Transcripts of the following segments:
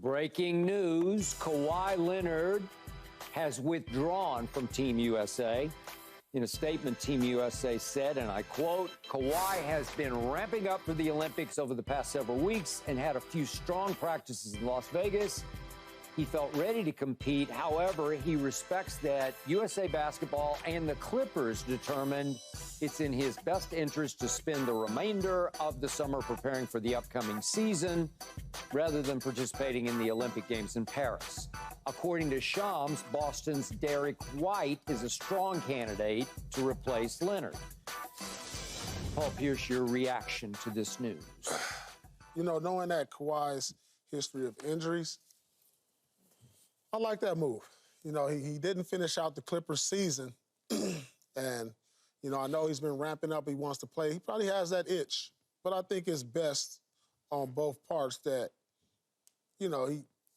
Breaking news, Kawhi Leonard has withdrawn from Team USA. In a statement, Team USA said, and I quote, Kawhi has been ramping up for the Olympics over the past several weeks and had a few strong practices in Las Vegas. He felt ready to compete. However, he respects that USA Basketball and the Clippers determined it's in his best interest to spend the remainder of the summer preparing for the upcoming season rather than participating in the Olympic Games in Paris. According to Shams, Boston's Derek White is a strong candidate to replace Leonard. Paul Pierce, your reaction to this news? You know, knowing that Kawhi's history of injuries, I like that move. You know, he didn't finish out the Clippers season. And, you know, I know he's been ramping up. He wants to play. He probably has that itch. But I think it's best on both parts that, you know,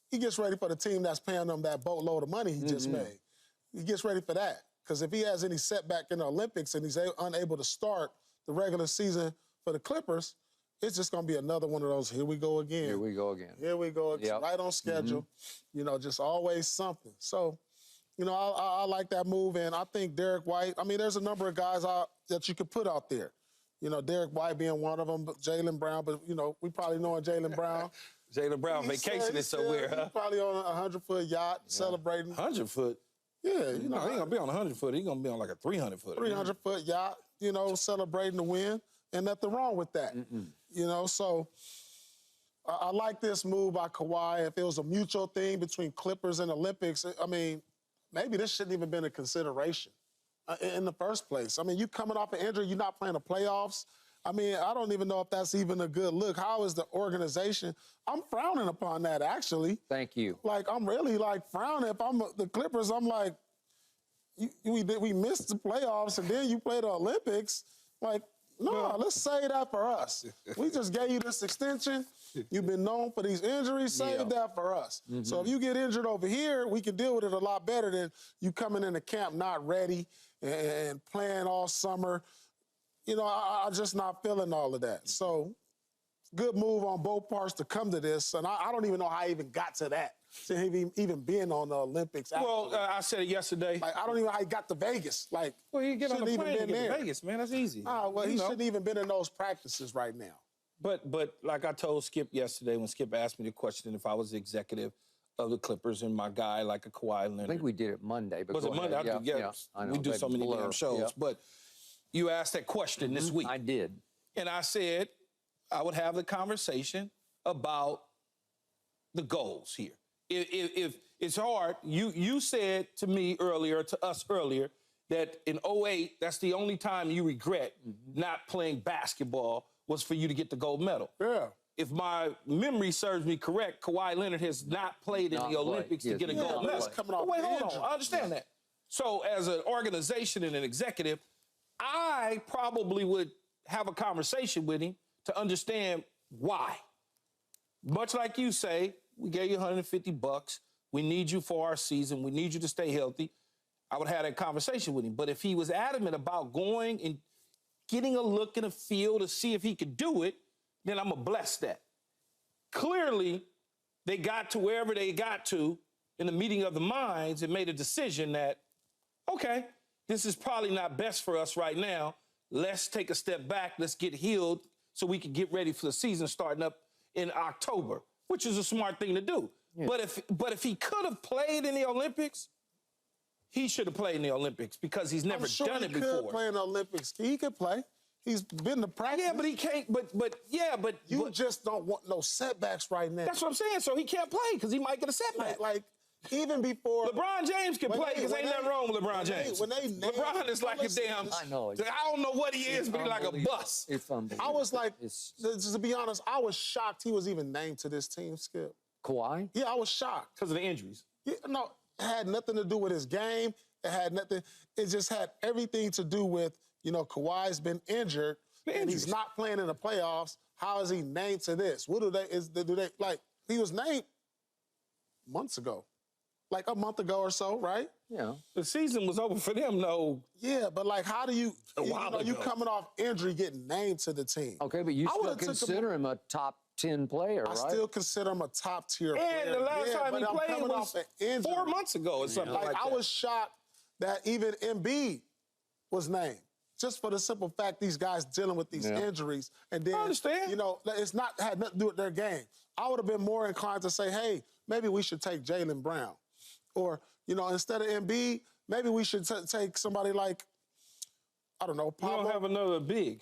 he gets ready for the team that's paying him that boatload of money he just made. He gets ready for that. Because if he has any setback in the Olympics and he's unable to start the regular season for the Clippers, it's just going to be another one of those, here we go again. Here we go again. Here we go again. Yep. Right on schedule. You know, just always something. So, you know, I like that move. And I think Derek White, I mean, there's a number of guys that you could put out there. You know, Derek White being one of them, but Jaylen Brown. But, you know, we probably know Jaylen Brown. Jaylen Brown vacationing somewhere, huh? He's probably on a 100-foot yacht celebrating. 100-foot? Yeah, you know. No, he ain't going to be on a 100-foot. He's going to be on like a 300-foot. 300-foot yacht, you know, celebrating the win. And nothing wrong with that. You know, so I like this move by Kawhi. If it was a mutual thing between Clippers and Olympics, I mean, maybe this shouldn't even been a consideration in the first place. I mean, you coming off an injury, you're not playing the playoffs. I mean, I don't even know if that's even a good look. How is the organization? I'm frowning upon that, actually. Thank you. Like, I'm really, like, frowning. If I'm the Clippers, I'm like, we missed the playoffs, and then you play the Olympics. Like, no, let's save that for us. We just gave you this extension. You've been known for these injuries. Save that for us. So if you get injured over here, we can deal with it a lot better than you coming into camp not ready and playing all summer. You know, I'm just not feeling all of that. So good move on both parts to come to this. And I don't even know how I even got to that, to him even being on the Olympics. Well, I said it yesterday. Like, I don't even know how he got to Vegas. Like, well, you get on the plane and get to Vegas, man. That's easy. Well, he shouldn't even been in those practices right now. But like I told Skip yesterday when Skip asked me the question if I was the executive of the Clippers and my guy like a Kawhi Leonard. I think we did it Monday. But was it Monday? Yeah, I know. We do so many damn shows. Yeah. But you asked that question this week. I did. And I said I would have the conversation about the goals here. If it's hard, you said to me earlier, to us earlier, that in 2008, that's the only time you regret not playing basketball was for you to get the gold medal. Yeah. If my memory serves me correct, Kawhi Leonard has not played in the Olympics to get a gold medal. Coming off wait, hold on. I understand that. So as an organization and an executive, I probably would have a conversation with him to understand why. Much like you say, we gave you $150. We need you for our season. We need you to stay healthy. I would have that conversation with him. But if he was adamant about going and getting a look and a feel to see if he could do it, then I'm going to bless that. Clearly, they got to wherever they got to in the meeting of the minds and made a decision that, okay, this is probably not best for us right now. Let's take a step back. Let's get healed so we can get ready for the season starting up in October, which is a smart thing to do. Yeah. But if he could have played in the Olympics, he should have played in the Olympics because he's never done it before. He could play in the Olympics. He could play. He's been to practice. Yeah, but he can't. But you just don't want no setbacks right now. That's what I'm saying. So he can't play because he might get a setback. Like even before LeBron James can play because ain't nothing wrong with LeBron James. LeBron is like a damn. I know. I don't know what he is, but he's like a bus. It's unbelievable. I was like, to be honest, I was shocked he was even named to this team, Skip. Kawhi? Yeah, I was shocked because of the injuries. Yeah, no, it had nothing to do with his game. It had nothing. It just had everything to do with, you know, Kawhi's been injured and he's not playing in the playoffs. How is he named to this? What do they like? He was named months ago, like a month ago or so, right? Yeah. The season was over for them, though. Yeah, but like, how do you you coming off injury getting named to the team? Okay, but you still consider him a top 10 player, I right? still consider him a top-tier player. And the last time but he I'm played coming was off an injury. 4 months ago or something like that. I was shocked that even Embiid was named. Just for the simple fact these guys dealing with these injuries. And then, I understand. you know, it's not had nothing to do with their game. I would have been more inclined to say, hey, maybe we should take Jaylen Brown. Or, you know, instead of Embiid, maybe we should take somebody like, I don't know, You don't have another big.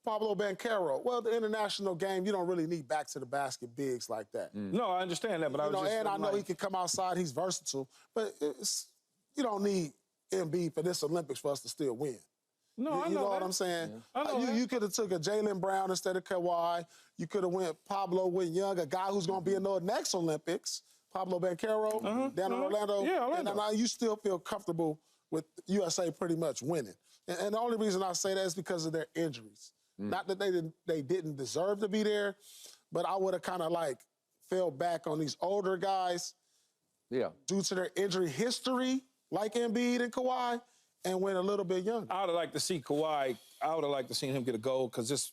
Pablo Banchero. Well, the international game, you don't really need back-to-the-basket bigs like that. No, I understand that, but I was just... And I know he can come outside. He's versatile. But you don't need Embiid for this Olympics for us to still win. No, I know You know what that. I'm saying? I know that. You could have took a Jaylen Brown instead of Kawhi. You could have went Pablo with Young, a guy who's going to be in the next Olympics. Pablo Banchero, down in Orlando. Yeah, Orlando. And now you still feel comfortable with USA pretty much winning. And the only reason I say that is because of their injuries. Not that they didn't deserve to be there, but I would have kind of like fell back on these older guys due to their injury history, like Embiid and Kawhi, and went a little bit younger. I would have liked to see Kawhi. I would have liked to see him get a goal because this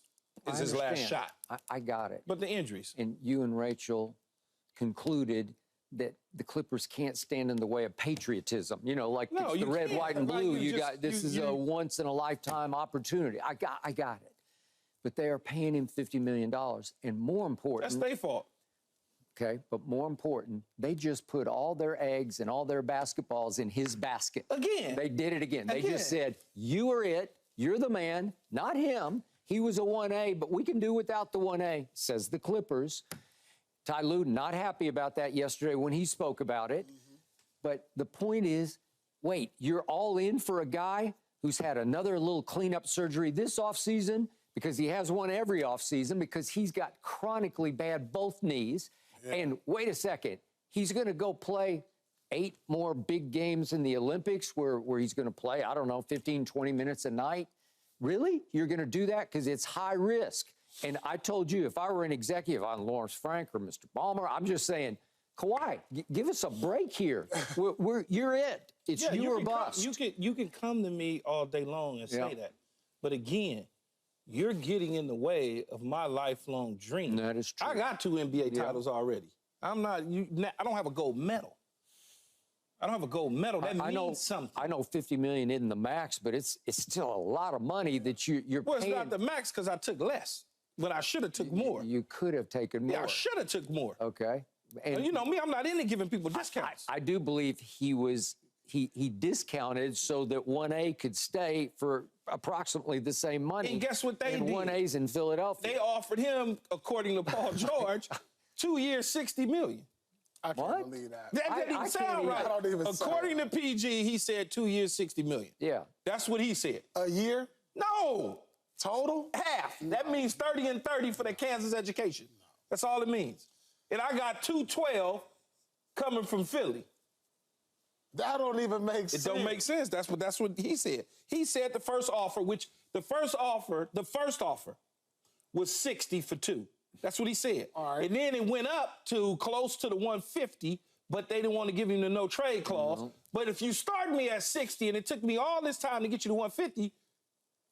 is his last shot. I got it. But the injuries. And you and Rachel concluded that the Clippers can't stand in the way of patriotism. You know, like No, it's the you red, can't. white, and Like, blue. you You just- got this you- is you- a once in a lifetime opportunity. I got it. But they are paying him $50 million. And more important, That's their fault. okay, but more important, they just put all their eggs and all their basketballs in his basket. Again. They did it again. They Again. just said, you are it. You're the man, not him. He was a 1A, but we can do without the 1A, says the Clippers. Ty Lue not happy about that yesterday when he spoke about it. But the point is, wait, you're all in for a guy who's had another little cleanup surgery this offseason because he has one every offseason because he's got chronically bad both knees. And wait a second, he's going to go play 8 more big games in the Olympics where he's going to play, I don't know, 15, 20 minutes a night. Really? You're going to do that? Because it's high risk. And I told you, if I were an executive on Lawrence Frank or Mr. Ballmer, I'm just saying, Kawhi, give us a break here. You're it. It's you or bust. You can come to me all day long and say that. But again, you're getting in the way of my lifelong dream. That is true. I got 2 NBA titles already. I don't have a gold medal. I don't have a gold medal. That means something. I know 50 million isn't the max, but it's still a lot of money that you're Well, paying. it's not the max because I took less, but I should have took more. You could have taken more. Yeah, I should have took more. Okay. And You know me, I'm not into giving people discounts. I do believe he discounted so that 1A could stay for approximately the same money. And guess what they and did? 1A's in Philadelphia. They offered him, according to Paul George, 2 years, $60 million. I can't What? believe that. That I didn't even can't sound even- right. I don't even sound According to PG, he said 2 years, $60 million. Yeah. That's what he said. A year No, total? half. That means 30 and 30 for the Kansas education. That's all it means. And I got 212 coming from Philly. That don't even make sense. It don't make sense. That's what he said. He said the first offer was 60 for 2. That's what he said. All right. And then it went up to close to the 150, but they didn't want to give him the no trade clause. But if you start me at 60 and it took me all this time to get you to 150,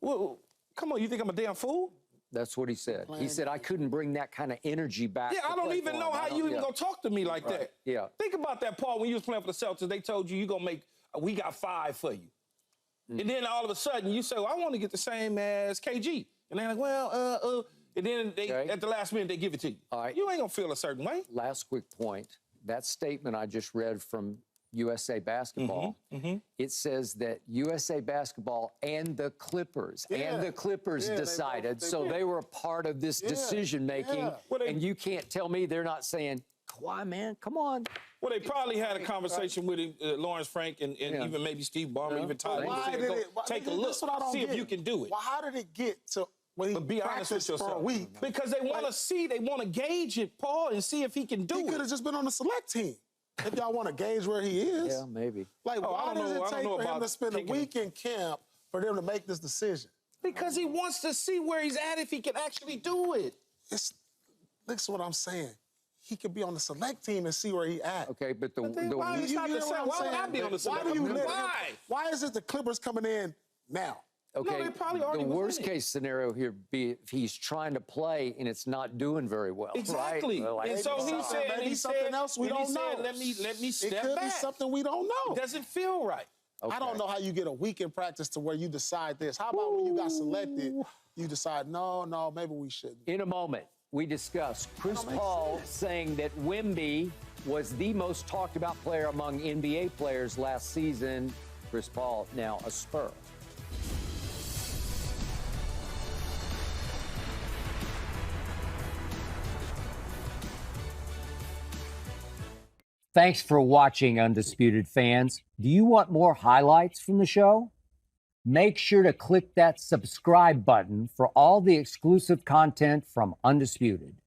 well, come on, you think I'm a damn fool? That's what he said. He said, I couldn't bring that kind of energy back. Yeah, to I don't play even for know him. how you even gonna talk to me like that. Yeah. Think about that, Paul, when you was playing for the Celtics, they told you gonna make, we got 5 for you. And then all of a sudden you say, well, I want to get the same as KG. And they're like, well, and then they at the last minute they give it to you. All right. You ain't gonna feel a certain way. Last quick point. That statement I just read from USA Basketball, it says that USA Basketball and the Clippers decided, they were a part of this decision making. Yeah. Well, and you can't tell me they're not saying, Kawhi, man, come on. Well, they probably had a conversation with Lawrence Frank and even maybe Steve Ballmer, even Tyler. Why did it? Take a look, That's what I don't see get. if you can do it. Well, how did it get to when he But be honest with practiced for a yourself. week? Because they want to see, they want to gauge it, Paul, and see if he can do He could it. have just been on the select team. If y'all want to gauge where he is. Yeah, maybe. Like, Oh, I why don't does know- I it don't take know for him about to spend a taking week in camp for them to make this decision? Because he wants to see where he's at if he can actually do it. Listen what I'm saying. He could be on the select team and see where he at. Okay, but Then why the is not the know what same? I'm Why would I saying? be on the Why select do you team? let him? Why? Why is it the Clippers coming in now? Okay, they probably the already was worst in it. case scenario here be if he's trying to play and it's not doing very well. Exactly. Right? Like, And so he Maybe said, maybe he something said, else we and he don't said, know. let me step It could back. be something we don't know. It doesn't feel right. I don't know how you get a week in practice to where you decide this. How about when you got selected, you decide, no, maybe we shouldn't. in a moment, we discuss Chris Paul saying that Wemby was the most talked about player among NBA players last season. Chris Paul, now a Spur. Thanks for watching, Undisputed fans. Do you want more highlights from the show? Make sure to click that subscribe button for all the exclusive content from Undisputed.